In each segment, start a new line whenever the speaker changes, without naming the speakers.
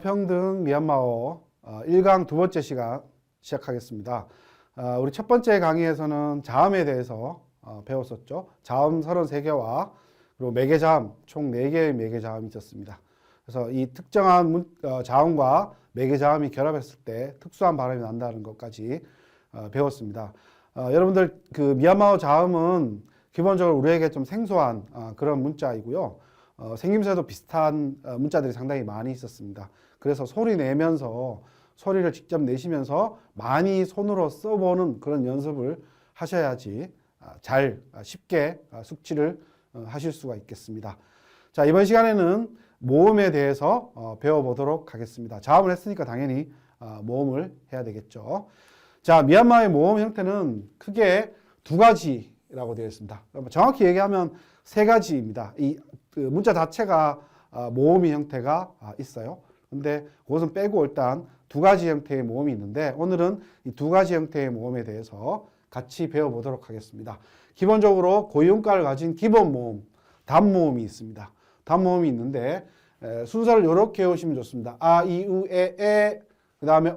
자음평등 미얀마어 1강 두 번째 시간 시작하겠습니다. 우리 첫 번째 강의에서는 자음에 대해서 배웠었죠. 자음 33개와 그리고 매개자음 총 4개의 매개자음이 있었습니다. 그래서 이 특정한 자음과 매개자음이 결합했을 때 특수한 발음이 난다는 것까지 배웠습니다. 여러분들 그 미얀마어 자음은 기본적으로 우리에게 좀 생소한 그런 문자이고요. 생김새도 비슷한 문자들이 상당히 많이 있었습니다. 그래서 소리 내면서 소리를 직접 내시면서 많이 손으로 써보는 그런 연습을 하셔야지 잘 쉽게 숙지를 하실 수가 있겠습니다. 자, 이번 시간에는 모음에 대해서 배워보도록 하겠습니다. 자음을 했으니까 당연히 모음을 해야 되겠죠. 자, 미얀마의 모음 형태는 크게 두 가지라고 되어 있습니다. 정확히 얘기하면 세 가지입니다. 그 문자 자체가 모음의 형태가 있어요. 근데 그것은 빼고 일단 두 가지 형태의 모음이 있는데 오늘은 이 두 가지 형태의 모음에 대해서 같이 배워보도록 하겠습니다. 기본적으로 고유음가를 가진 기본 모음, 단모음이 있습니다. 단모음이 있는데 순서를 이렇게 외우시면 좋습니다. 아, 이, 우, 에, 그 다음에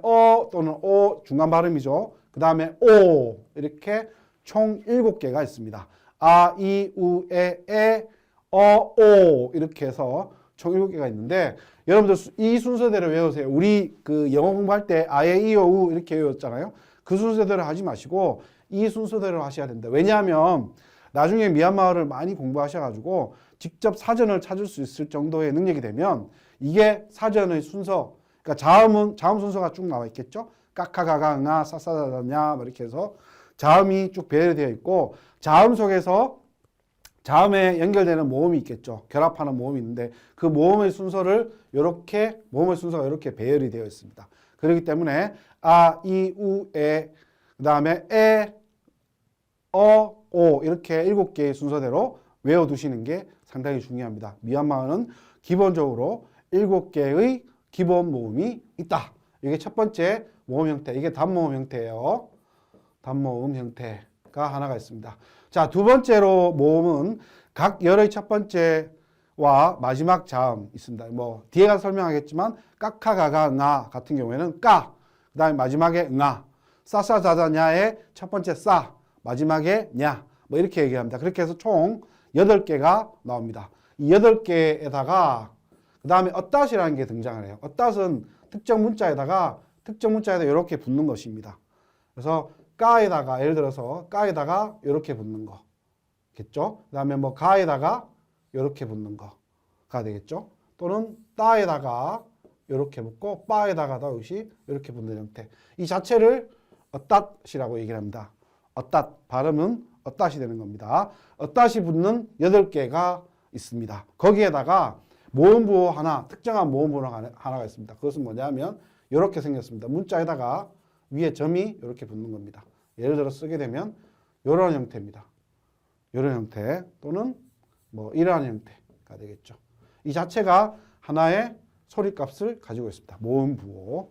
또는 오, 중간 발음이죠. 그 다음에 오, 이렇게 총 7개가 있습니다. 아, 이, 우, 에, 오 이렇게 해서 총 7개가 있는데 여러분들 이 순서대로 외우세요. 우리 그 영어 공부할 때 아예 이, 오, 우 이렇게 외웠잖아요. 그 순서대로 하지 마시고 이 순서대로 하셔야 된다. 왜냐하면 나중에 미얀마어를 많이 공부하셔가지고 직접 사전을 찾을 수 있을 정도의 능력이 되면 이게 사전의 순서, 그러니까 자음 순서가 쭉 나와 있겠죠. 까카가가nga 싸싸다냐 이렇게 해서 자음이 쭉 배열되어 있고 자음 속에서 자음에 연결되는 모음이 있겠죠. 결합하는 모음이 있는데 그 모음의 순서가 이렇게 배열이 되어 있습니다. 그렇기 때문에 아, 이, 우, 에, 그 다음에 에, 오 이렇게 7개의 순서대로 외워두시는 게 상당히 중요합니다. 미얀마어는 기본적으로 7개의 기본 모음이 있다. 이게 첫 번째 모음 형태, 이게 단모음 형태예요. 단모음 형태가 하나가 있습니다. 자, 두 번째로 모음은 각 열의 첫 번째와 마지막 자음 있습니다. 뭐 뒤에 가서 설명하겠지만 까카가가 나 같은 경우에는 까, 그 다음에 마지막에 나, 싸싸자자냐의 첫 번째 싸, 마지막에 냐, 뭐 이렇게 얘기합니다. 그렇게 해서 총 8개가 나옵니다. 이 8개에다가 그 다음에 엇닷이라는 게 등장을 해요. 엇닷은 특정 문자에다가 이렇게 붙는 것입니다. 그래서 까에다가 예를 들어서 까에다가 이렇게 붙는 거겠죠. 그 다음에 뭐 가에다가 이렇게 붙는 거가 되겠죠. 또는 따에다가 이렇게 붙고 빠에다가 역시 이렇게 붙는 형태. 이 자체를 엇닷이라고 얘기를 합니다. 엇닷 발음은 엇닷이 되는 겁니다. 엇닷이 붙는 8개가 있습니다. 거기에다가 모음부호 하나, 특정한 모음부호 하나가 있습니다. 그것은 뭐냐면 이렇게 생겼습니다. 문자에다가 위에 점이 이렇게 붙는 겁니다. 예를 들어 쓰게 되면 이런 형태입니다. 이런 형태 또는 뭐 이러한 형태가 되겠죠. 이 자체가 하나의 소리값을 가지고 있습니다. 모음부호.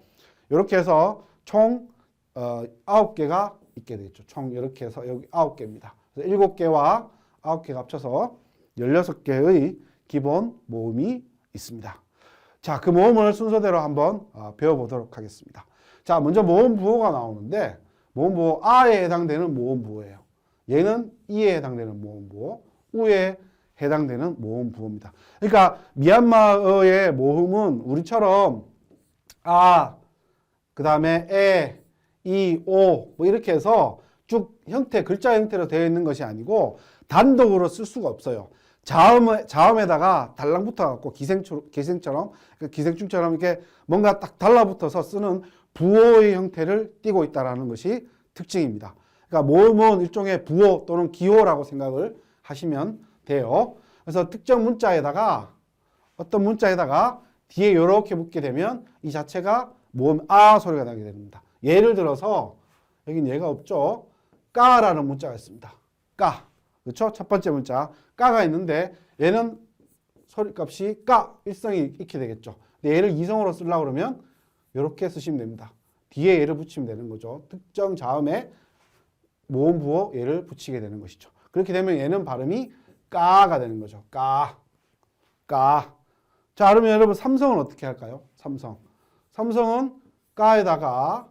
이렇게 해서 총 9개가 있게 되겠죠. 총 이렇게 해서 여기 9개입니다. 7개와 9개가 합쳐서 16개의 기본 모음이 있습니다. 자, 그 모음을 순서대로 한번 배워보도록 하겠습니다. 자, 먼저 모음부호가 나오는데 모음부호 아에 해당되는 모음부호예요. 얘는 이에 해당되는 모음부호, 우에 해당되는 모음부호입니다. 그러니까 미얀마어의 모음은 우리처럼 아, 그 다음에 에, 이, 오 뭐 이렇게 해서 쭉 글자 형태로 되어 있는 것이 아니고 단독으로 쓸 수가 없어요. 자음에다가 달랑붙어갖고 기생충처럼 이렇게 뭔가 딱 달라붙어서 쓰는 부호의 형태를 띠고 있다는 것이 특징입니다. 그러니까 모음은 일종의 부호 또는 기호라고 생각을 하시면 돼요. 그래서 특정 문자에다가 어떤 문자에다가 뒤에 이렇게 붙게 되면 이 자체가 모음 아 소리가 나게 됩니다. 예를 들어서 여긴 얘가 없죠. 까라는 문자가 있습니다. 까. 그렇죠? 첫 번째 문자 까가 있는데 얘는 소리값이 까 일성이 있게 되겠죠. 근데 얘를 이성으로 쓰려고 그러면 이렇게 쓰시면 됩니다. 뒤에 얘를 붙이면 되는 거죠. 특정 자음에 모음부호 얘를 붙이게 되는 것이죠. 그렇게 되면 얘는 발음이 까가 되는 거죠. 까. 자, 그러면 여러분 삼성은 어떻게 할까요? 삼성. 삼성은 까에다가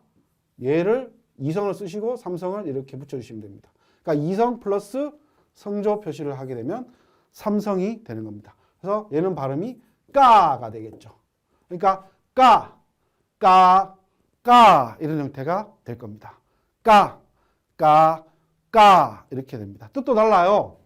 얘를 이성을 쓰시고 삼성을 이렇게 붙여주시면 됩니다. 그러니까 이성 플러스 성조 표시를 하게 되면 삼성이 되는 겁니다. 그래서 얘는 발음이 까가 되겠죠. 그러니까 까 이런 형태가 될 겁니다. 까 이렇게 됩니다. 뜻도 달라요.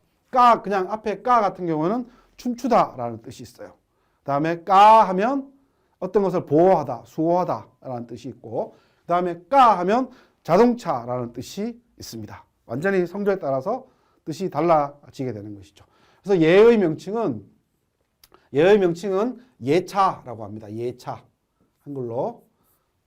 그냥 앞에 까 같은 경우는 춤추다라는 뜻이 있어요. 그 다음에 까 하면 어떤 것을 보호하다, 수호하다라는 뜻이 있고, 그 다음에 까 하면 자동차라는 뜻이 있습니다. 완전히 성조에 따라서 뜻이 달라지게 되는 것이죠. 그래서 얘의 명칭은 예차라고 합니다. 예차. 한글로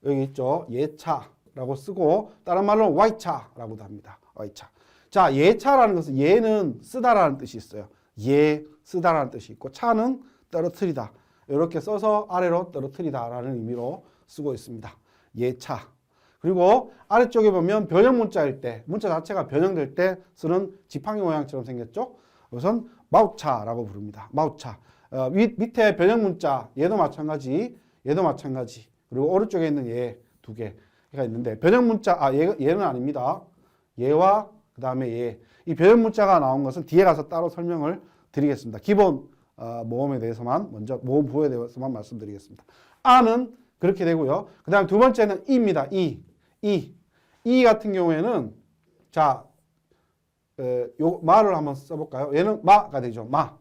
여기 있죠. 예차라고 쓰고 다른 말로 Y차라고도 합니다. Y차. 자, 예차라는 것은 예는 쓰다라는 뜻이 있어요. 예, 쓰다라는 뜻이 있고 차는 떨어뜨리다. 이렇게 써서 아래로 떨어뜨리다라는 의미로 쓰고 있습니다. 예차. 그리고 아래쪽에 보면 변형 문자일 때, 문자 자체가 변형될 때 쓰는 지팡이 모양처럼 생겼죠. 우선 마우차라고 부릅니다. 마우차. 밑에 변형 문자 얘도 마찬가지. 그리고 오른쪽에 있는 얘 두 개가 있는데 변형 문자 얘는 아닙니다. 얘와 그 다음에 얘. 이 변형 문자가 나온 것은 뒤에 가서 따로 설명을 드리겠습니다. 기본 모음에 대해서만 먼저 모음 부호에 대해서만 말씀드리겠습니다. 아는 그렇게 되고요. 그 다음 두 번째는 이입니다. 이 같은 경우에는 자, 요 마를 한번 써볼까요? 얘는 마가 되죠. 마.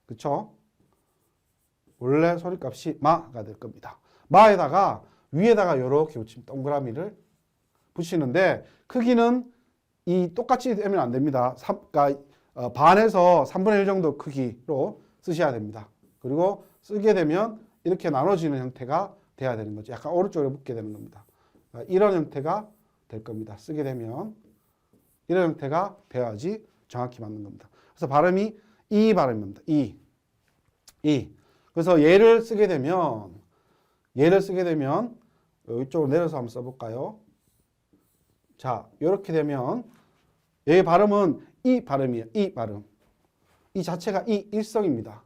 그쵸? 원래 소리값이 마가 될 겁니다. 마에다가 위에다가 이렇게 붙이면 동그라미를 붙이는데 크기는 이 똑같이 되면 안 됩니다. 그러니까 반에서 3분의 1 정도 크기로 쓰셔야 됩니다. 그리고 쓰게 되면 이렇게 나눠지는 형태가 돼야 되는 거죠. 약간 오른쪽으로 붙게 되는 겁니다. 이런 형태가 될 겁니다. 쓰게 되면 이런 형태가 돼야지 정확히 맞는 겁니다. 그래서 발음이 이 발음입니다. 이. 그래서 얘를 쓰게 되면 이쪽으로 내려서 한번 써볼까요? 자, 이렇게 되면 얘의 발음은 이 발음이에요. 이 발음. 이 자체가 이 일성입니다.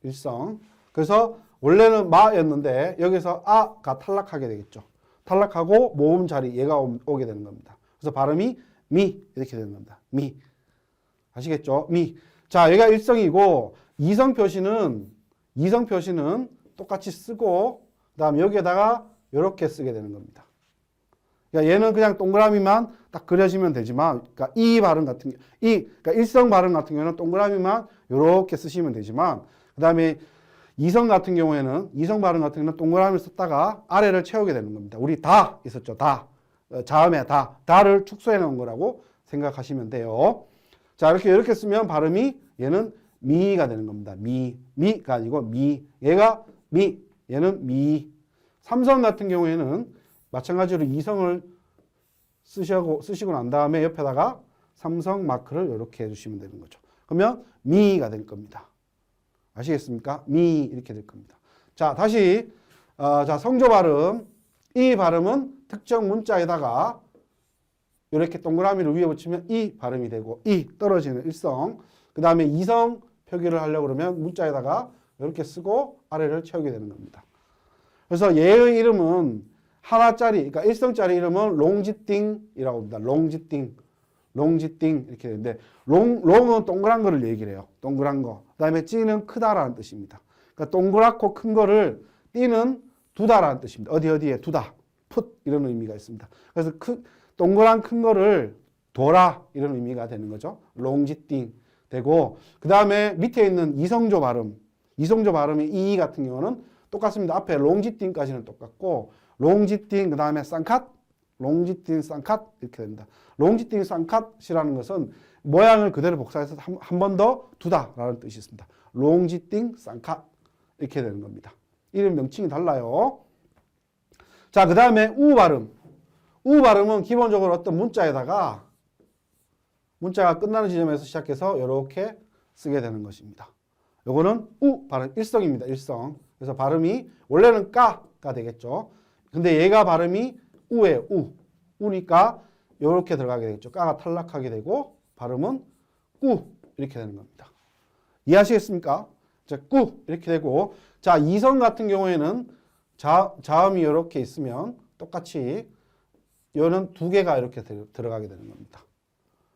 일성. 그래서 원래는 마였는데 여기서 아가 탈락하게 되겠죠. 탈락하고 모음 자리 얘가 오게 되는 겁니다. 그래서 발음이 미 이렇게 되는 겁니다. 미. 아시겠죠? 미. 자, 얘가 일성이고 이성 표시는 똑같이 쓰고 그다음 여기에다가 이렇게 쓰게 되는 겁니다. 그러니까 얘는 그냥 동그라미만 딱 그려지면 되지만, 그러니까 이 발음 같은 경우, 그러니까 일성 발음 같은 경우는 동그라미만 이렇게 쓰시면 되지만, 그다음에 이성 같은 경우에는 이성 발음 같은 경우는 동그라미를 썼다가 아래를 채우게 되는 겁니다. 우리 다 있었죠. 다. 자음에 다를 축소해 놓은 거라고 생각하시면 돼요. 자, 이렇게 쓰면 발음이 얘는 미가 되는 겁니다. 미가 아니고 미. 얘가 미. 얘는 미. 삼성 같은 경우에는 마찬가지로 이성을 쓰시고 난 다음에 옆에다가 삼성 마크를 이렇게 해주시면 되는 거죠. 그러면 미가 될 겁니다. 아시겠습니까? 미 이렇게 될 겁니다. 자, 다시 자, 성조 발음. 이 발음은 특정 문자에다가 이렇게 동그라미를 위에 붙이면 이 발음이 되고 이 떨어지는 일성. 그 다음에 이성 표기를 하려고 그러면 문자에다가 이렇게 쓰고 아래를 채우게 되는 겁니다. 그래서 얘의 이름은 하나짜리, 그러니까 일성짜리 이름은 롱지띵이라고 합니다. 롱지띵 이렇게 되는데 롱은 동그란 거를 얘기를 해요. 동그란 거. 그 다음에 찌는 크다라는 뜻입니다. 그러니까 동그랗고 큰 거를 띠는 두다라는 뜻입니다. 어디에 두다, 풋 이런 의미가 있습니다. 그래서 동그란 큰 거를 둬라 이런 의미가 되는 거죠. 롱지띵 되고 그 다음에 밑에 있는 이성조 발음의 이 같은 경우는 똑같습니다. 앞에 롱지띵까지는 똑같고 롱지띵 그 다음에 쌍캇 롱지띵 쌍캇 이렇게 됩니다. 롱지띵 쌍캇이라는 것은 모양을 그대로 복사해서 한 번 더 두다라는 뜻이 있습니다. 롱지띵 쌍캇 이렇게 되는 겁니다. 이름 명칭이 달라요. 자, 그 다음에 우 발음은 기본적으로 어떤 문자에다가 문자가 끝나는 지점에서 시작해서 이렇게 쓰게 되는 것입니다. 요거는 우 발음 일성입니다. 일성. 그래서 발음이 원래는 까가 되겠죠. 근데 얘가 발음이 우예요. 우니까 이렇게 들어가게 되겠죠. 까가 탈락하게 되고 발음은 꾸 이렇게 되는 겁니다. 이해하시겠습니까? 자, 꾸 이렇게 되고 자, 이성 같은 경우에는 자음이 이렇게 있으면 똑같이 얘는 두 개가 이렇게 들어가게 되는 겁니다.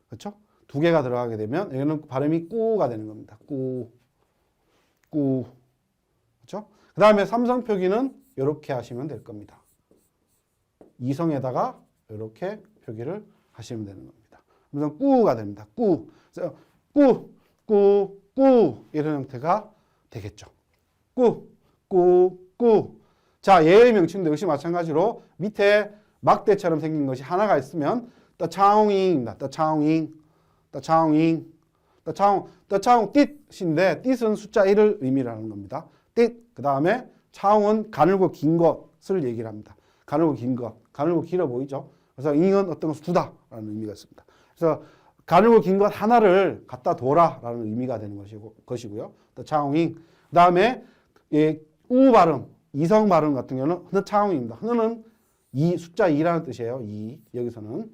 그렇죠? 두 개가 들어가게 되면 얘는 발음이 꾸가 되는 겁니다. 꾸. 그렇죠? 그 다음에 삼성 표기는 이렇게 하시면 될 겁니다. 이성에다가 이렇게 표기를 하시면 되는 겁니다. 그래서 꾸가 됩니다. 꾸. 그래서 꾸 이런 형태가 되겠죠. 꾸. 자, 얘의 명칭도 역시 마찬가지로 밑에 막대처럼 생긴 것이 하나가 있으면 따차옹잉입니다. 따차옹잉. 띠인데 띠은 숫자 1을 의미하는 겁니다. 띠. 그 다음에 차옹은 가늘고 긴 것을 얘기를 합니다. 가늘고 긴 것. 가늘고 길어 보이죠? 그래서 잉은 어떤 것을 두다라는 의미가 있습니다. 그래서 가늘고 긴 것 하나를 갖다 둬라라는 의미가 되는 것이고요. 따차옹잉. 그 다음에 우 발음, 이성 발음 같은 경우는 흐느차옹잉입니다. 흐느는 숫자 2라는 뜻이에요. 2. 여기서는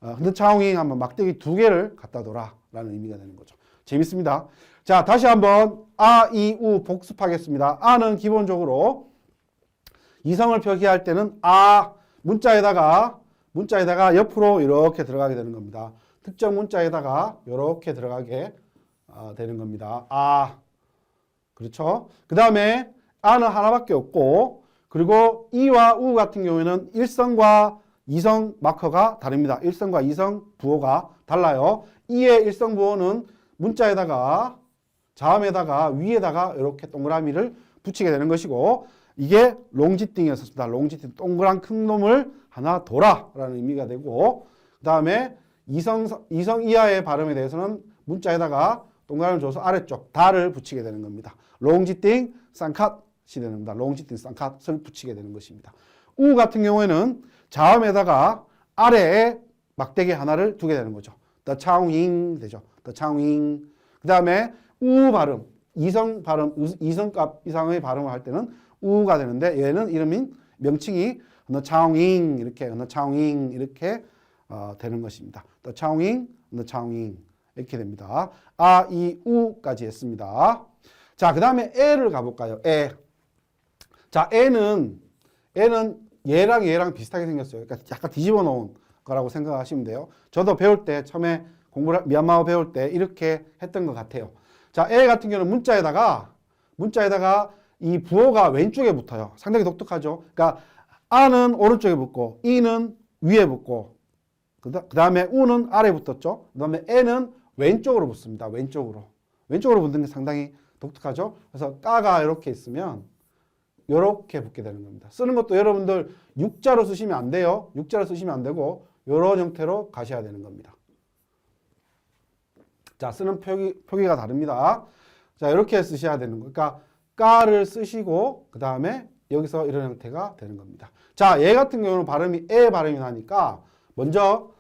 흐느차옹잉 하면 막대기 두 개를 갖다 둬라라는 의미가 되는 거죠. 재밌습니다. 자, 다시 한번 아, 이, 우 복습하겠습니다. 아는 기본적으로 이성을 표기할 때는 아, 문자에다가 옆으로 이렇게 들어가게 되는 겁니다. 특정 문자에다가 이렇게 들어가게 되는 겁니다. 아, 그렇죠? 그 다음에 아는 하나밖에 없고, 그리고 이와 우 같은 경우에는 일성과 이성 마커가 다릅니다. 일성과 이성 부호가 달라요. 이의 일성 부호는 문자에다가 자음에다가 위에다가 이렇게 동그라미를 붙이게 되는 것이고, 이게 롱지띵이었습니다. 롱지띵, 동그란 큰 놈을 하나 둬라라는 의미가 되고, 그 다음에 이성 이하의 발음에 대해서는 문자에다가 동그라미를 줘서 아래쪽 다를 붙이게 되는 겁니다. 롱지띵 쌍캇이 되는 겁니다. 롱지띵 쌍캇을 붙이게 되는 것입니다. 우 같은 경우에는 자음에다가 아래에 막대기 하나를 두게 되는 거죠. 더차옹잉 되죠. 더차옹잉. 그 다음에 우 발음, 이성 발음, 이성값 이상의 발음을 할 때는 우가 되는데 얘는 이름인 명칭이 너차옹잉 이렇게 너차옹잉 이렇게 되는 것입니다. 너차옹잉, 너차옹잉 이렇게 됩니다. 아, 이, 우까지 했습니다. 자, 그 다음에 에를 가볼까요? 에. 자, 에는 얘랑 비슷하게 생겼어요. 그러니까 약간 뒤집어 놓은 거라고 생각하시면 돼요. 저도 배울 때 처음에 미얀마어 배울 때 이렇게 했던 것 같아요. 자, 에 같은 경우는 문자에다가 이 부호가 왼쪽에 붙어요. 상당히 독특하죠. 그러니까 아는 오른쪽에 붙고 이는 위에 붙고 그 다음에 우는 아래에 붙었죠. 그 다음에 에는 왼쪽으로 붙습니다. 왼쪽으로 붙는 게 상당히 독특하죠. 그래서 까가 이렇게 있으면 이렇게 붙게 되는 겁니다. 쓰는 것도 여러분들 육자로 쓰시면 안 돼요. 육자로 쓰시면 안 되고 이런 형태로 가셔야 되는 겁니다. 자, 쓰는 표기가 다릅니다. 자, 이렇게 쓰셔야 되는 거. 그러니까 까를 쓰시고 그 다음에 여기서 이런 형태가 되는 겁니다. 자, 얘 같은 경우는 발음이 에 발음이 나니까 먼저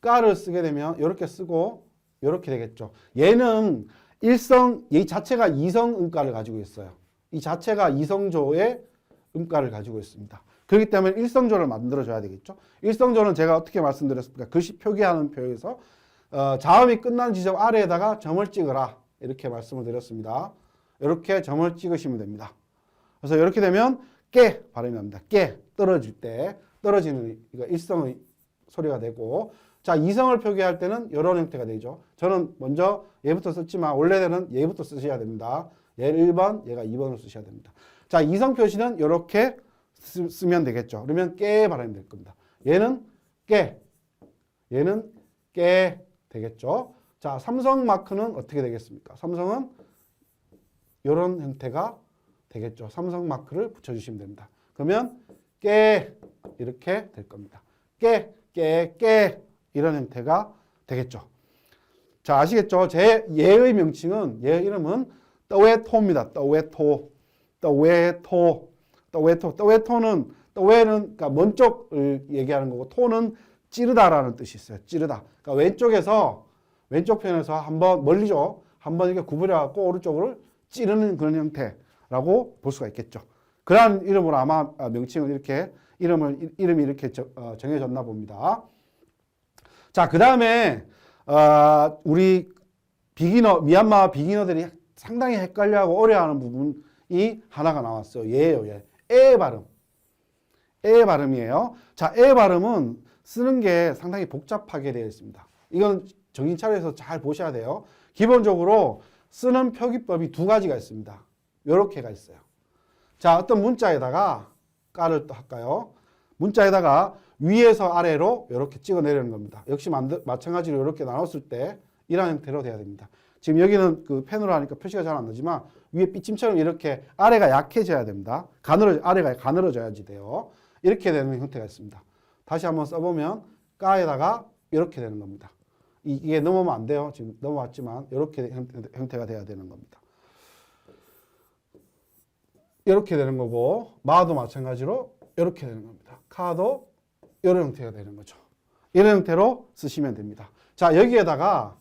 까를 쓰게 되면 이렇게 쓰고 이렇게 되겠죠. 얘는 얘 자체가 이성 음가를 가지고 있어요. 이 자체가 이성조의 음가를 가지고 있습니다. 그렇기 때문에 일성조를 만들어줘야 되겠죠. 일성조는 제가 어떻게 말씀드렸습니까? 글씨 표기하는 표에서 자음이 끝난 지점 아래에다가 점을 찍어라 이렇게 말씀을 드렸습니다. 이렇게 점을 찍으시면 됩니다. 그래서 이렇게 되면 깨 발음이 납니다. 깨 떨어질 때 떨어지는 이거 일성의 소리가 되고, 자, 이성을 표기할 때는 이런 형태가 되죠. 저는 먼저 얘부터 썼지만 원래는 얘부터 쓰셔야 됩니다. 얘를 1번, 얘가 2번으로 쓰셔야 됩니다. 자, 이성 표시는 이렇게 쓰면 되겠죠. 그러면 깨 발음이 될 겁니다. 얘는 깨 되겠죠. 자, 삼성 마크는 어떻게 되겠습니까? 삼성은 이런 형태가 되겠죠. 삼성 마크를 붙여주시면 됩니다. 그러면 깨 이렇게 될 겁니다. 깨 이런 형태가 되겠죠. 자, 아시겠죠? 얘의 명칭은, 얘의 이름은 떠웨토입니다. 떠웨토는 그러니까 먼 쪽을 얘기하는 거고, 토는 찌르다라는 뜻이 있어요. 찌르다. 그러니까 왼쪽 편에서 한번 멀리죠. 한번 이렇게 구부려갖고 오른쪽으로 찌르는 그런 형태라고 볼 수가 있겠죠. 그러한 이름으로 아마 명칭은 이렇게 이름이 이렇게 정해졌나 봅니다. 자, 그 다음에 우리 미얀마 비기너들이 상당히 헷갈려하고 어려워하는 부분이 하나가 나왔어요. 얘예요. 얘. 에 발음. 에 발음이에요. 자, 에 발음은 쓰는 게 상당히 복잡하게 되어 있습니다. 이건 정신 차려서 잘 보셔야 돼요. 기본적으로 쓰는 표기법이 두 가지가 있습니다. 요렇게가 있어요. 자, 어떤 문자에다가 까를 또 할까요? 문자에다가 위에서 아래로 이렇게 찍어 내리는 겁니다. 역시 마찬가지로 이렇게 나눴을 때 이런 형태로 돼야 됩니다. 지금 여기는 그 펜으로 하니까 표시가 잘 안 나지만 위에 삐침처럼 이렇게 아래가 약해져야 됩니다. 아래가 가늘어져야지 돼요. 이렇게 되는 형태가 있습니다. 다시 한번 써보면 까에다가 이렇게 되는 겁니다. 이게 넘어오면 안 돼요. 지금 넘어왔지만 이렇게 형태가 돼야 되는 겁니다. 이렇게 되는 거고 마도 마찬가지로 이렇게 되는 겁니다. 카도 이런 형태가 되는 거죠. 이런 형태로 쓰시면 됩니다. 자, 여기에다가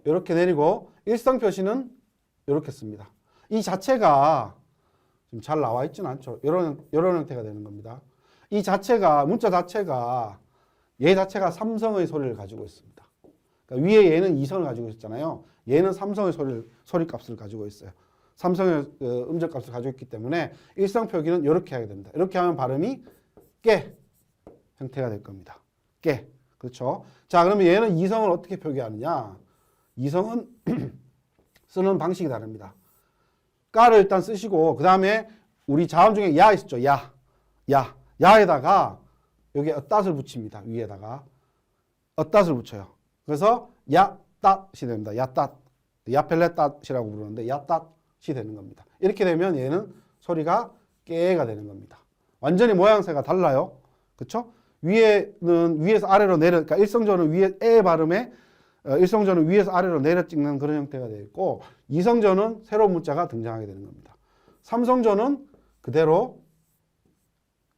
이렇게 내리고 일성 표시는 이렇게 씁니다. 이 자체가 지금 잘 나와 있지는 않죠. 이런 형태가 되는 겁니다. 이 자체가 문자 자체가 얘 자체가 삼성의 소리를 가지고 있습니다. 그러니까 위에 얘는 이성을 가지고 있잖아요. 얘는 삼성의 소리값을 가지고 있어요. 삼성의 음절값을 가지고 있기 때문에 일성 표기는 이렇게 하게 됩니다. 이렇게 하면 발음이 깨 형태가 될 겁니다. 깨. 그렇죠? 자, 그러면 얘는 이성을 어떻게 표기하느냐? 이성은 쓰는 방식이 다릅니다. 까를 일단 쓰시고 그 다음에 우리 자음 중에 야 있었죠. 야에다가 여기 엇닷을 붙입니다. 위에다가 엇닷을 붙여요. 그래서 야따이 됩니다. 야따, 야펠레따이라고 부르는데 야따이 되는 겁니다. 이렇게 되면 얘는 소리가 깨가 되는 겁니다. 완전히 모양새가 달라요. 그렇죠? 위에는 위에서 아래로 내려, 그러니까 일성조는 위에 에 발음에 일성조는 위에서 아래로 내려 찍는 그런 형태가 되어 있고 이성조는 새로운 문자가 등장하게 되는 겁니다. 삼성조는 그대로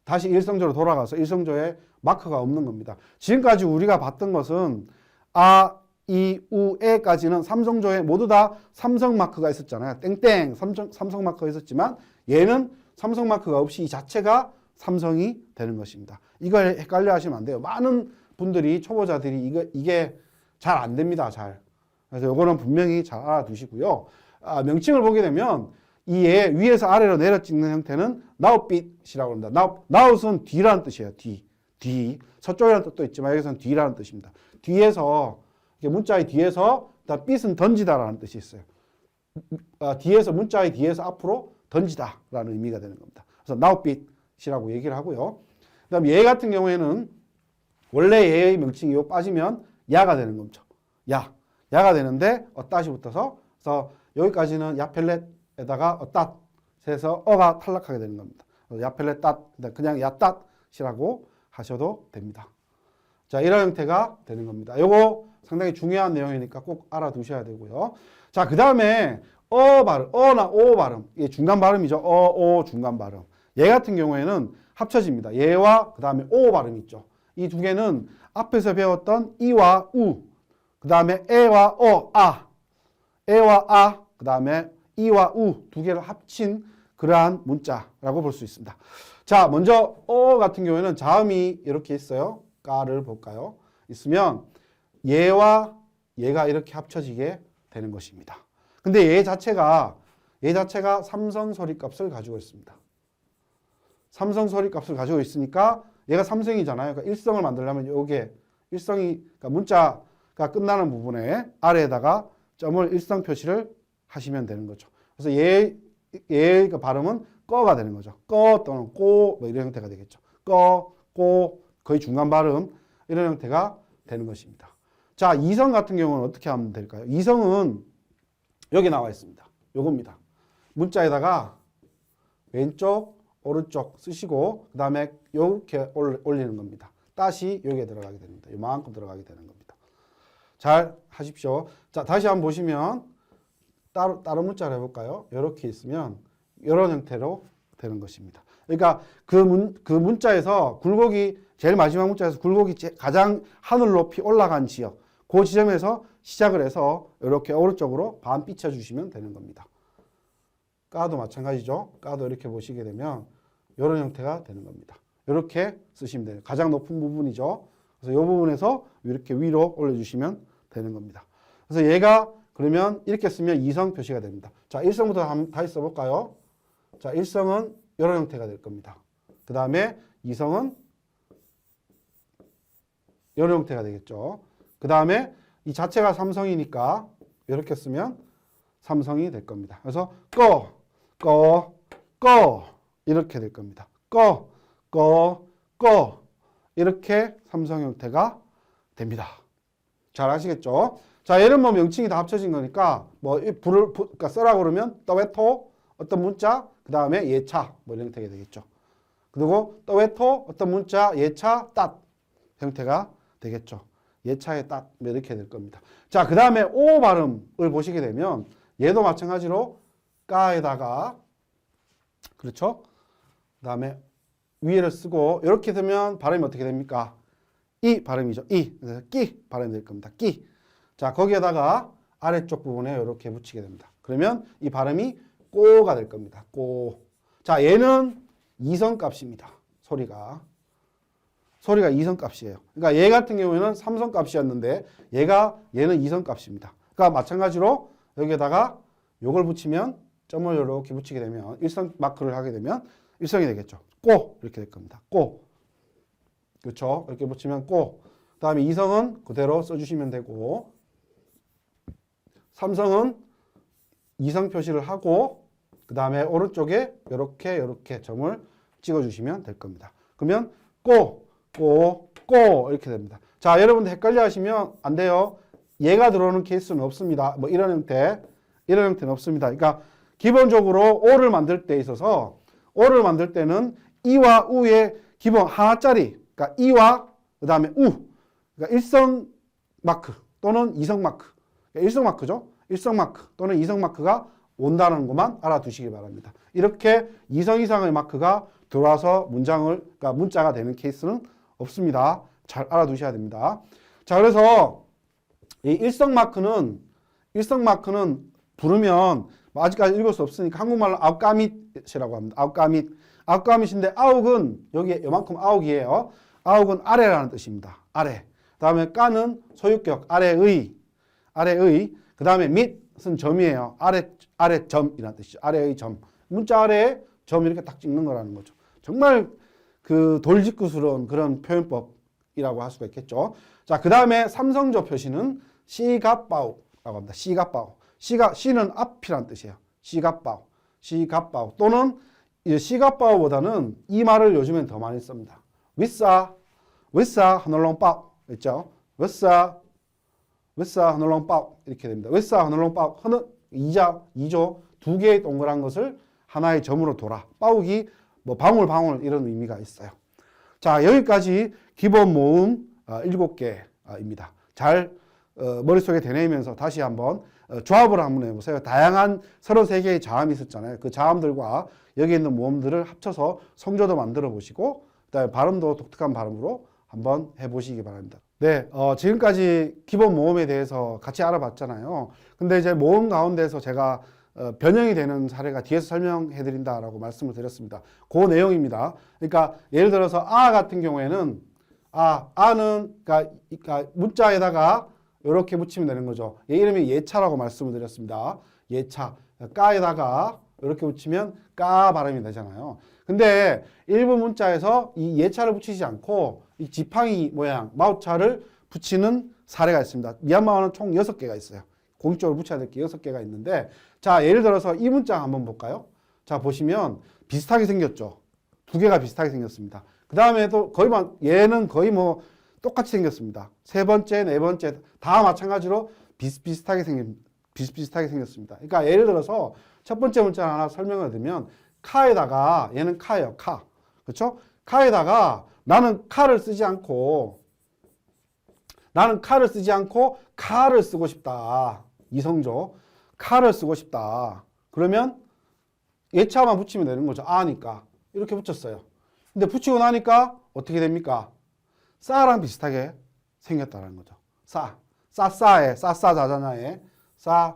다시 일성조로 돌아가서 일성조에 마크가 없는 겁니다. 지금까지 우리가 봤던 것은 아, 이, 우, 에까지는 삼성조에 모두 다 삼성 마크가 있었잖아요. 땡땡 삼성 마크가 있었지만 얘는 삼성 마크가 없이 이 자체가 삼성이 되는 것입니다. 이걸 헷갈려 하시면 안 돼요. 많은 분들이 초보자들이 이게 잘 안 됩니다. 잘. 그래서 이거는 분명히 잘 알아두시고요. 명칭을 보게 되면 이 위에서 아래로 내려 찍는 형태는 나웃빛이라고 합니다. 나웃은 뒤라는 뜻이에요. 뒤. 서쪽이라는 뜻도 있지만 여기서는 뒤라는 뜻입니다. 뒤에서 문자의 뒤에서 빛은 던지다라는 뜻이 있어요. 뒤에서 문자의 뒤에서 앞으로 던지다라는 의미가 되는 겁니다. 그래서 나웃빛이라고 얘기를 하고요. 그다음 얘 같은 경우에는 원래 얘의 명칭이 요 빠지면 야가 되는 거죠. 야가 되는데 엇닷이 붙어서 그래서 여기까지는 야펠렛에다가 엇닷에서 어가 탈락하게 되는 겁니다. 야펠렛 닷 그냥 야닷이라고 하셔도 됩니다. 자, 이런 형태가 되는 겁니다. 요거 상당히 중요한 내용이니까 꼭 알아두셔야 되고요. 자, 그 다음에 발음, 어나 오 발음, 이게 중간 발음이죠. 오 중간 발음. 얘 같은 경우에는 합쳐집니다. 얘와 그 다음에 오 발음 있죠. 이 두 개는 앞에서 배웠던 이와 우, 그 다음에 에와 에와 그 다음에 이와 우 두 개를 합친 그러한 문자라고 볼 수 있습니다. 자, 먼저 같은 경우에는 자음이 이렇게 있어요. 까를 볼까요? 있으면 얘와 얘가 이렇게 합쳐지게 되는 것입니다. 근데 얘 자체가 삼성 소리값을 가지고 있습니다. 삼성 소리값을 가지고 있으니까 얘가 삼성이잖아요. 그러니까 일성을 만들려면 요게 일성이 그러니까 문자가 끝나는 부분에 아래에다가 점을 일성 표시를 하시면 되는 거죠. 그래서 얘의 발음은 꺼가 되는 거죠. 꺼 또는 꼬 뭐 이런 형태가 되겠죠. 꺼, 꼬 거의 중간 발음 이런 형태가 되는 것입니다. 자, 이성 같은 경우는 어떻게 하면 될까요? 이성은 여기 나와 있습니다. 요겁니다. 문자에다가 왼쪽, 오른쪽 쓰시고 그 다음에 이렇게 올리는 겁니다. 따시 여기에 들어가게 됩니다. 이만큼 들어가게 되는 겁니다. 잘 하십시오. 자, 다시 한번 보시면 다른 문자를 해볼까요? 이렇게 있으면 이런 형태로 되는 것입니다. 그러니까 그 문자에서 굴곡이 제일 마지막 문자에서 굴곡이 가장 하늘 높이 올라간 지역 그 지점에서 시작을 해서 이렇게 오른쪽으로 반 삐쳐주시면 되는 겁니다. 까도 마찬가지죠. 까도 이렇게 보시게 되면 이런 형태가 되는 겁니다. 이렇게 쓰시면 돼요. 가장 높은 부분이죠. 그래서 이 부분에서 이렇게 위로 올려주시면 되는 겁니다. 그래서 얘가 그러면 이렇게 쓰면 이성 표시가 됩니다. 자, 일성부터 다시 써볼까요? 자, 1성은 이런 형태가 될 겁니다. 그 다음에 2성은 이런 형태가 되겠죠. 그 다음에 이 자체가 3성이니까 이렇게 쓰면 3성이 될 겁니다. 그래서 꺼 이렇게 될 겁니다. 꺼 이렇게 3성 형태가 됩니다. 잘 아시겠죠? 자, 얘는 뭐 명칭이 다 합쳐진 거니까 뭐 그러니까 써라 그러면 떠웨토 어떤 문자 그 다음에 예차 뭐 이런 형태가 되겠죠. 그리고 떠웨토 어떤 문자 예차 땄 형태가 되겠죠. 예차의 땄 이렇게 될 겁니다. 자, 그 다음에 오 발음을 보시게 되면 얘도 마찬가지로 까에다가 그렇죠? 그 다음에 위에를 쓰고 이렇게 되면 발음이 어떻게 됩니까? 이 발음이죠. 이. 그래서 끼 발음이 될 겁니다. 끼. 자, 거기에다가 아래쪽 부분에 이렇게 붙이게 됩니다. 그러면 이 발음이 꼬가 될 겁니다. 꼬. 자, 얘는 이성값입니다. 소리가 이성값이에요. 그러니까 얘 같은 경우에는 삼성값이었는데 얘는 이성값입니다. 그러니까 마찬가지로 여기에다가 요걸 붙이면 점을 이렇게 붙이게 되면 일성 마크를 하게 되면 일성이 되겠죠. 꼬 이렇게 될 겁니다. 꼬. 그렇죠? 이렇게 붙이면 꼬. 그다음에 이성은 그대로 써주시면 되고 삼성은 이성 표시를 하고 그 다음에 오른쪽에 이렇게 점을 찍어주시면 될 겁니다. 그러면 꼬 이렇게 됩니다. 자, 여러분들 헷갈려 하시면 안 돼요. 얘가 들어오는 케이스는 없습니다. 뭐 이런 형태는 없습니다. 그러니까 기본적으로 오를 만들 때 있어서 오를 만들 때는 이와 우의 기본 하나짜리, 그러니까 이와 그 다음에 우, 그러니까 일성 마크 또는 이성 마크, 그러니까 일성 마크죠. 일성 마크 또는 이성 마크가 온다는 것만 알아두시기 바랍니다. 이렇게 이성 이상의 마크가 들어와서 그러니까 문자가 되는 케이스는 없습니다. 잘 알아두셔야 됩니다. 자, 그래서 이 일성 마크는 부르면 아직까지 읽을 수 없으니까 한국말로 아웃가밋이라고 합니다. 아웃가밋인데 아욱은 여기에 요만큼 아욱이에요. 아욱은 아래라는 뜻입니다. 아래. 그다음에 까는 소유격 아래의. 그 다음에 밑은 점이에요. 아래 점이라는 뜻이죠. 아래의 점. 문자 아래에 점 이렇게 딱 찍는 거라는 거죠. 정말 그 돌직구스러운 그런 표현법이라고 할 수가 있겠죠. 자, 그 다음에 삼성조 표시는 시갑바오라고 합니다. 시갑바오. 시는 앞이라는 뜻이에요. 시갑바오. 또는 시갑바오보다는 이 말을 요즘엔 더 많이 씁니다. 위싸 하늘롱바오 있죠. 위싸 하늘롱바오 이렇게 됩니다. 위싸 하늘롱바오 하는 이조 두 개의 동그란 것을 하나의 점으로 돌아. 빠욱이 뭐 방울 이런 의미가 있어요. 자, 여기까지 기본 모음 7개입니다. 잘 머릿속에 되뇌면서 다시 한번 조합을 한번 해보세요. 다양한 33개의 자음이 있었잖아요. 그 자음들과 여기 있는 모음들을 합쳐서 성조도 만들어 보시고 그다음에 발음도 독특한 발음으로 한번 해보시기 바랍니다. 네, 지금까지 기본 모음에 대해서 같이 알아봤잖아요. 근데 이제 모음 가운데서 제가 변형이 되는 사례가 뒤에서 설명해 드린다라고 말씀을 드렸습니다. 그 내용입니다. 그러니까 예를 들어서 아 같은 경우에는 아는 그러니까 문자에다가 이렇게 붙이면 되는 거죠. 얘 이름이 예차라고 말씀을 드렸습니다. 예차. 까에다가 이렇게 붙이면 까 발음이 되잖아요. 근데 일부 문자에서 이 예차를 붙이지 않고 이 지팡이 모양 마우차를 붙이는 사례가 있습니다. 미얀마어는 총 6개가 있어요. 공식적으로 붙여야 될 게 6개가 있는데 자, 예를 들어서 이 문자 한번 볼까요? 자, 보시면 비슷하게 생겼죠. 두 개가 비슷하게 생겼습니다. 그 다음에 또 얘는 거의 뭐 똑같이 생겼습니다. 세 번째, 네 번째 다 마찬가지로 비슷비슷하게 생겼습니다. 그러니까 예를 들어서 첫 번째 문자 하나 설명을 드리면 카에다가 얘는 카예요. 카. 그렇죠? 카에다가 나는 카를 쓰지 않고 카를 쓰고 싶다. 이성조. 카를 쓰고 싶다. 그러면 예차만 붙이면 되는 거죠. 아니까. 이렇게 붙였어요. 근데 붙이고 나니까 어떻게 됩니까? 싸랑 비슷하게 생겼다는 거죠. 싸자자냐에 사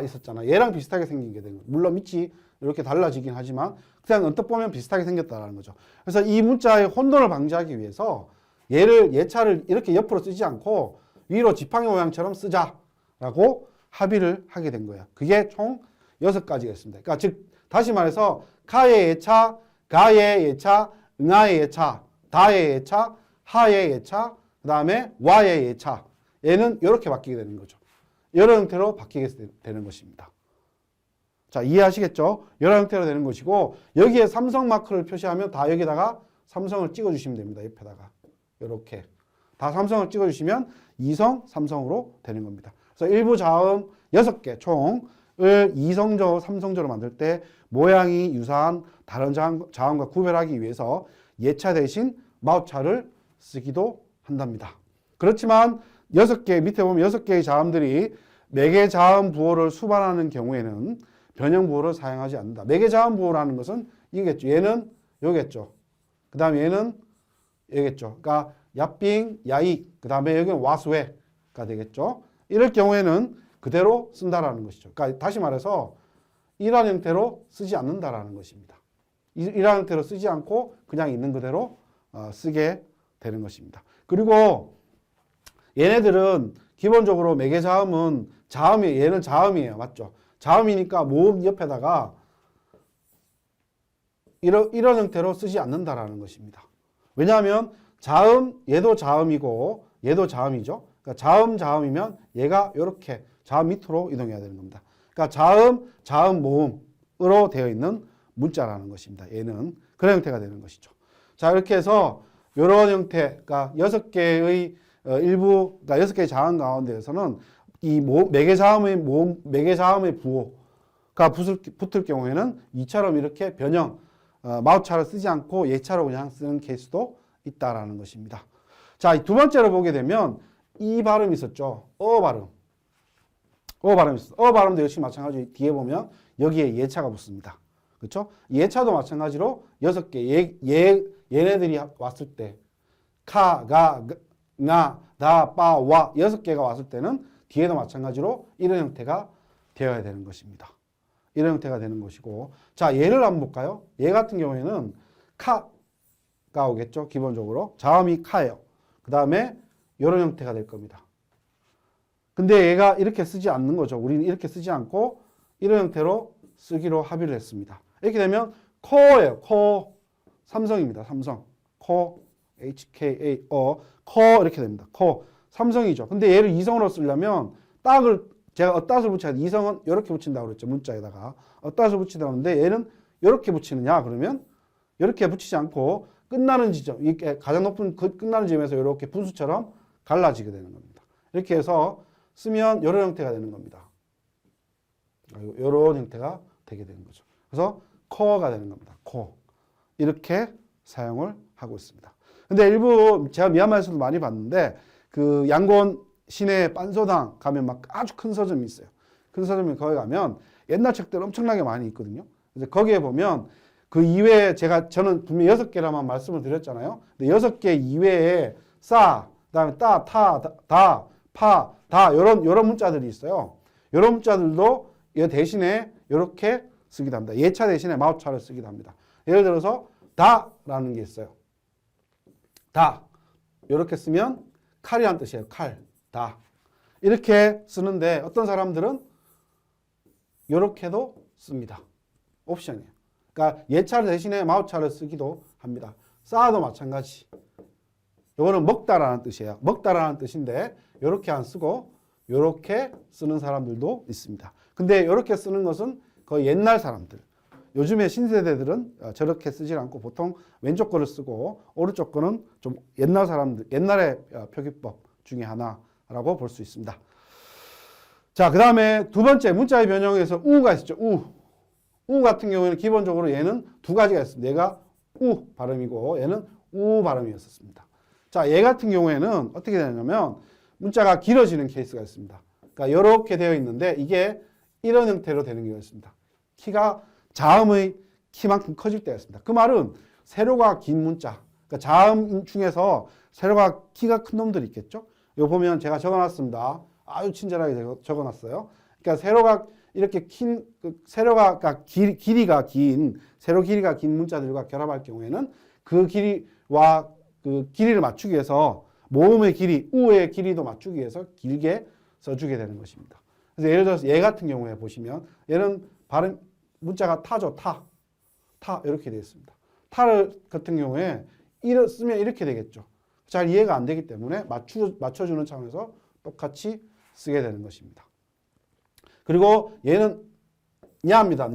있었잖아. 얘랑 비슷하게 생긴 게 된 거예요. 물론 밑이 이렇게 달라지긴 하지만 그냥 언뜻 보면 비슷하게 생겼다는 거죠. 그래서 이 문자의 혼돈을 방지하기 위해서 예차를 이렇게 옆으로 쓰지 않고 위로 지팡이 모양처럼 쓰자라고 합의를 하게 된 거예요. 그게 총 6가지가 있습니다. 그러니까 즉 다시 말해서 카의 예차, 가의 예차, 응아의 예차, 다의 예차, 하의 예차, 그 다음에 와의 예차. 얘는 이렇게 바뀌게 되는 거죠. 여러 형태로 바뀌게 되는 것입니다. 자, 이해하시겠죠? 여러 형태로 되는 것이고 여기에 삼성 마크를 표시하면 다 여기다가 삼성을 찍어주시면 됩니다. 옆에다가 이렇게 다 삼성을 찍어주시면 이성, 삼성으로 되는 겁니다. 그래서 일부 자음 6개 총을 이성조, 삼성조로 만들 때 모양이 유사한 다른 자음과 구별하기 위해서 예차 대신 마우차를 쓰기도 한답니다. 그렇지만 6개, 밑에 보면 6개의 자음들이 매개 자음 부호를 수반하는 경우에는 변형 부호를 사용하지 않는다. 매개 자음 부호라는 것은 이겠죠. 얘는 요겠죠. 그 다음에 얘는 얘겠죠. 그러니까 야빙, 야익, 그 다음에 여기는 와수회가 되겠죠. 이럴 경우에는 그대로 쓴다라는 것이죠. 그러니까 다시 말해서 이러한 형태로 쓰지 않는다라는 것입니다. 이러한 형태로 쓰지 않고 그냥 있는 그대로 쓰게 되는 것입니다. 그리고 얘네들은 기본적으로 매개 자음은 얘는 자음이에요. 맞죠? 자음이니까 모음 옆에다가 이런 형태로 쓰지 않는다라는 것입니다. 왜냐하면 자음, 얘도 자음이고 얘도 자음이죠. 그러니까 자음이면 얘가 이렇게 자음 밑으로 이동해야 되는 겁니다. 그러니까 자음, 모음으로 되어 있는 문자라는 것입니다. 얘는 그런 형태가 되는 것이죠. 자, 이렇게 해서 이런 형태, 그러니까 6개의 그러니까 6개의 자음 가운데에서는 이 매개 자음의 부호가 붙을 경우에는 이처럼 이렇게 변형, 마우차를 쓰지 않고 예차로 그냥 쓰는 케이스도 있다라는 것입니다. 자, 두 번째로 보게 되면 이 발음이 있었죠. 발음. 발음이 있었어. 발음도 역시 마찬가지 뒤에 보면 여기에 예차가 붙습니다. 그렇죠? 예차도 마찬가지로 6개 얘네들이 왔을 때 카, 가, 나, 다, 빠, 와 6개가 왔을 때는 뒤에도 마찬가지로 이런 형태가 되어야 되는 것입니다. 이런 형태가 되는 것이고 자, 얘를 한번 볼까요? 얘 같은 경우에는 카가 오겠죠. 기본적으로 자음이 카예요. 그 다음에 이런 형태가 될 겁니다. 근데 얘가 이렇게 쓰지 않는 거죠. 우리는 이렇게 쓰지 않고 이런 형태로 쓰기로 합의를 했습니다. 이렇게 되면 코예요. 코. 삼성입니다. 삼성. 코. HKA. 코. 이렇게 됩니다. 코. 삼성이죠. 근데 얘를 이성으로 쓰려면 제가 어따을 붙여야 돼. 이성은 이렇게 붙인다고 그랬죠. 문자에다가. 어따을 붙이라고 하는데 얘는 이렇게 붙이느냐? 그러면 이렇게 붙이지 않고 끝나는 지점, 이게 가장 높은 끝나는 지점에서 이렇게 분수처럼 갈라지게 되는 겁니다. 이렇게 해서 쓰면 이런 형태가 되는 겁니다. 이런 형태가 되게 되는 거죠. 그래서 코어가 되는 겁니다. 코. 이렇게 사용을 하고 있습니다. 근데 일부 제가 미얀마에서도 많이 봤는데 그 양곤 시내 빤소당 가면 막 아주 큰 서점이 있어요. 큰 서점이 거기 가면 옛날 책들 엄청나게 많이 있거든요. 그래서 거기에 보면 그 이외에 저는 분명히 6개라만 말씀을 드렸잖아요. 근데 6개 이외에 그다음에 따, 타, 다, 파, 다 요런 문자들이 있어요. 요런 문자들도 이 대신에 이렇게 쓰기도 합니다. 예차 대신에 마우차를 쓰기도 합니다. 예를 들어서 다라는 게 있어요. 다. 이렇게 쓰면 칼이란 뜻이에요. 칼. 다. 이렇게 쓰는데 어떤 사람들은 이렇게도 씁니다. 옵션이에요. 그러니까 예차 대신에 마우차를 쓰기도 합니다. 싸도 마찬가지. 이거는 먹다라는 뜻이에요. 먹다라는 뜻인데 이렇게 안 쓰고 이렇게 쓰는 사람들도 있습니다. 근데 이렇게 쓰는 것은 거의 옛날 사람들. 요즘에 신세대들은 저렇게 쓰지 않고 보통 왼쪽 거를 쓰고 오른쪽 거는 좀 옛날 사람들, 옛날의 표기법 중에 하나라고 볼 수 있습니다. 자, 그 다음에 두 번째 문자의 변형에서 우가 있었죠. 우 같은 경우에는 기본적으로 얘는 두 가지가 있습니다. 얘가 우 발음이고 얘는 우 발음이었습니다. 자, 얘 같은 경우에는 어떻게 되냐면 문자가 길어지는 케이스가 있습니다. 그러니까 이렇게 되어 있는데 이게 이런 형태로 되는 경우가 있습니다. 키가 자음의 키만큼 커질 때가 있습니다. 그 말은 세로가 긴 문자, 그러니까 자음 중에서 세로가 키가 큰 놈들이 있겠죠. 이거 보면 제가 적어놨습니다. 아주 친절하게 적어놨어요. 그러니까 세로가 이렇게 세로가 그러니까 길이가 긴 세로 길이가 긴 문자들과 결합할 경우에는 그 길이와 그 길이를 맞추기 위해서 모음의 길이, 우의 길이도 맞추기 위해서 길게 써주게 되는 것입니다. 그래서 예를 들어서 얘 같은 경우에 보시면 얘는 발음 문자가 타죠. 타 이렇게 되어 있습니다. 타를 같은 경우에 쓰면 이렇게 되겠죠. 잘 이해가 안 되기 때문에 맞춰주는 차원에서 똑같이 쓰게 되는 것입니다. 그리고 얘는 냐입니다.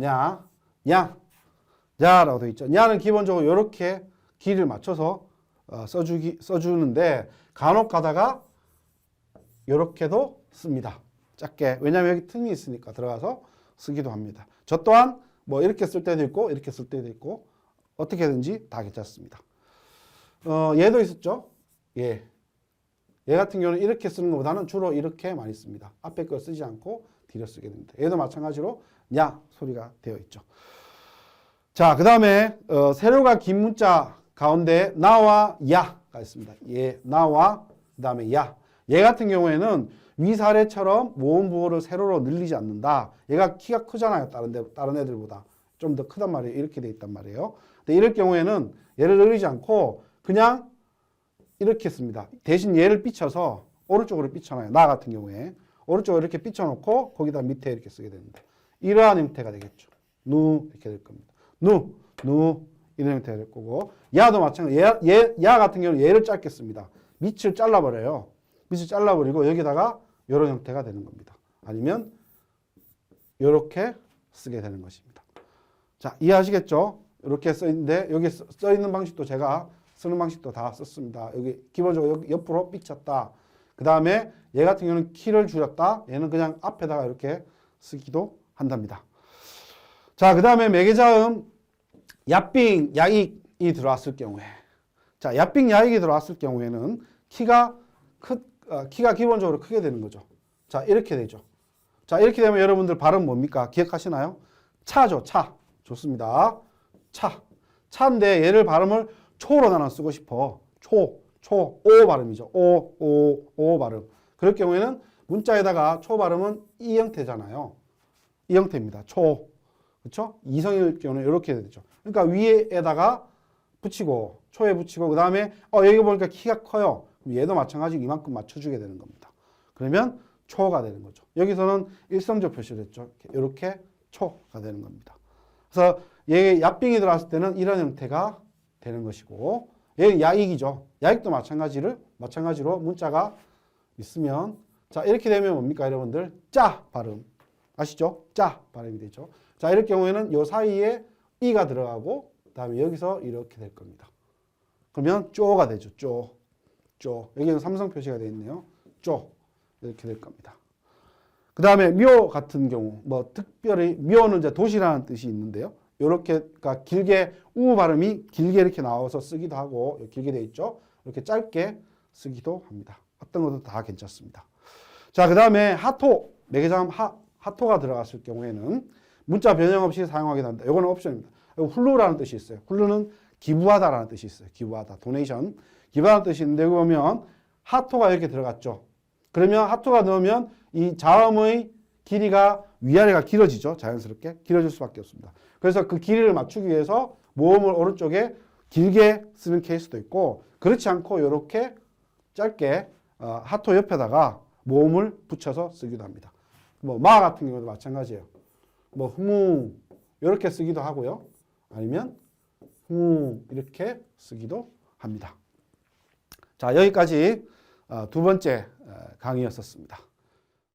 냐라고 되어 있죠. 냐는 기본적으로 이렇게 길을 맞춰서 써주는데 간혹 가다가 이렇게도 씁니다. 작게. 왜냐하면 여기 틈이 있으니까 들어가서 쓰기도 합니다. 저 또한 뭐 이렇게 쓸 때도 있고 이렇게 쓸 때도 있고 어떻게든지 다 괜찮습니다. 얘도 있었죠. 얘 같은 경우는 이렇게 쓰는 것보다는 주로 이렇게 많이 씁니다. 앞에 걸 쓰지 않고 뒤로 쓰게 됩니다. 얘도 마찬가지로 냐 소리가 되어 있죠. 자, 그 다음에 세로가 긴 문자 가운데 나와 야가 있습니다. 얘, 나와 그 다음에 야. 얘 같은 경우에는 위사례처럼 모음 부호를 세로로 늘리지 않는다. 얘가 키가 크잖아요. 다른 애들보다. 좀 더 크단 말이에요. 이렇게 돼 있단 말이에요. 근데 이럴 경우에는 얘를 늘리지 않고 그냥 이렇게 씁니다. 대신 얘를 삐쳐서 오른쪽으로 삐쳐놔요. 나 같은 경우에. 오른쪽으로 이렇게 삐쳐놓고 거기다 밑에 이렇게 쓰게 됩니다. 이러한 형태가 되겠죠. 누 이렇게 될 겁니다. 누 이런 형태가 될 거고 야도 마찬가지. 야 같은 경우는 얘를 짧게 씁니다. 밑을 잘라버려요. 밑을 잘라버리고 여기다가 이런 형태가 되는 겁니다. 아니면 이렇게 쓰게 되는 것입니다. 자, 이해하시겠죠? 이렇게 써 있는데 여기 써 있는 방식도 제가 쓰는 방식도 다 썼습니다. 여기 기본적으로 여기 옆으로 삐쳤다. 그 다음에 얘 같은 경우는 키를 줄였다. 얘는 그냥 앞에다가 이렇게 쓰기도 한답니다. 자, 그 다음에 매개자음 야빙, 야익이 들어왔을 경우에 자, 야빙, 야익이 들어왔을 경우에는 키가 기본적으로 크게 되는 거죠. 자, 이렇게 되죠. 자, 이렇게 되면 여러분들 발음 뭡니까? 기억하시나요? 차죠, 차. 좋습니다. 차인데 얘를 발음을 초로 나눠 쓰고 싶어. 오 발음이죠. 오 발음. 그럴 경우에는 문자에다가 초 발음은 이 형태잖아요. 이 형태입니다. 초. 그렇죠? 이성일 경우는 이렇게 되죠. 그러니까 위에다가 붙이고 초에 붙이고 그 다음에 여기 보니까 키가 커요. 그럼 얘도 마찬가지로 이만큼 맞춰주게 되는 겁니다. 그러면 초가 되는 거죠. 여기서는 일성조 표시를 했죠. 이렇게 초가 되는 겁니다. 그래서 얘 야빙이 들어왔을 때는 이런 형태가 되는 것이고 얘는 야익이죠. 야익도 마찬가지로 문자가 있으면 자 이렇게 되면 뭡니까 여러분들? 짜 발음 아시죠? 짜 발음이 되죠. 자 이럴 경우에는 요 사이에 이가 들어가고 그다음에 여기서 이렇게 될 겁니다. 그러면 쪼가 되죠. 쪼. 여기는 삼성 표시가 되어 있네요. 쪼 이렇게 될 겁니다. 그 다음에 묘 같은 경우 뭐 특별히 묘는 이제 도시라는 뜻이 있는데요. 요렇게 그러니까 길게 우 발음이 길게 이렇게 나와서 쓰기도 하고 길게 되어 있죠. 이렇게 짧게 쓰기도 합니다. 어떤 것도 다 괜찮습니다. 자, 그 다음에 하토 매개자음 하토가 들어갔을 경우에는 문자 변형 없이 사용하게 된다. 이거는 옵션입니다. 훌루라는 뜻이 있어요. 훌루는 기부하다라는 뜻이 있어요. 기부하다, 도네이션. 기부하다는 뜻이 있는데 여기 보면 하토가 이렇게 들어갔죠. 그러면 하토가 넣으면 이 자음의 길이가 위아래가 길어지죠. 자연스럽게 길어질 수밖에 없습니다. 그래서 그 길이를 맞추기 위해서 모음을 오른쪽에 길게 쓰는 케이스도 있고 그렇지 않고 이렇게 짧게 하토 옆에다가 모음을 붙여서 쓰기도 합니다. 뭐 마 같은 경우도 마찬가지예요. 뭐 흐무 이렇게 쓰기도 하고요. 아니면 흐무 이렇게 쓰기도 합니다. 자, 여기까지 두 번째 강의였었습니다.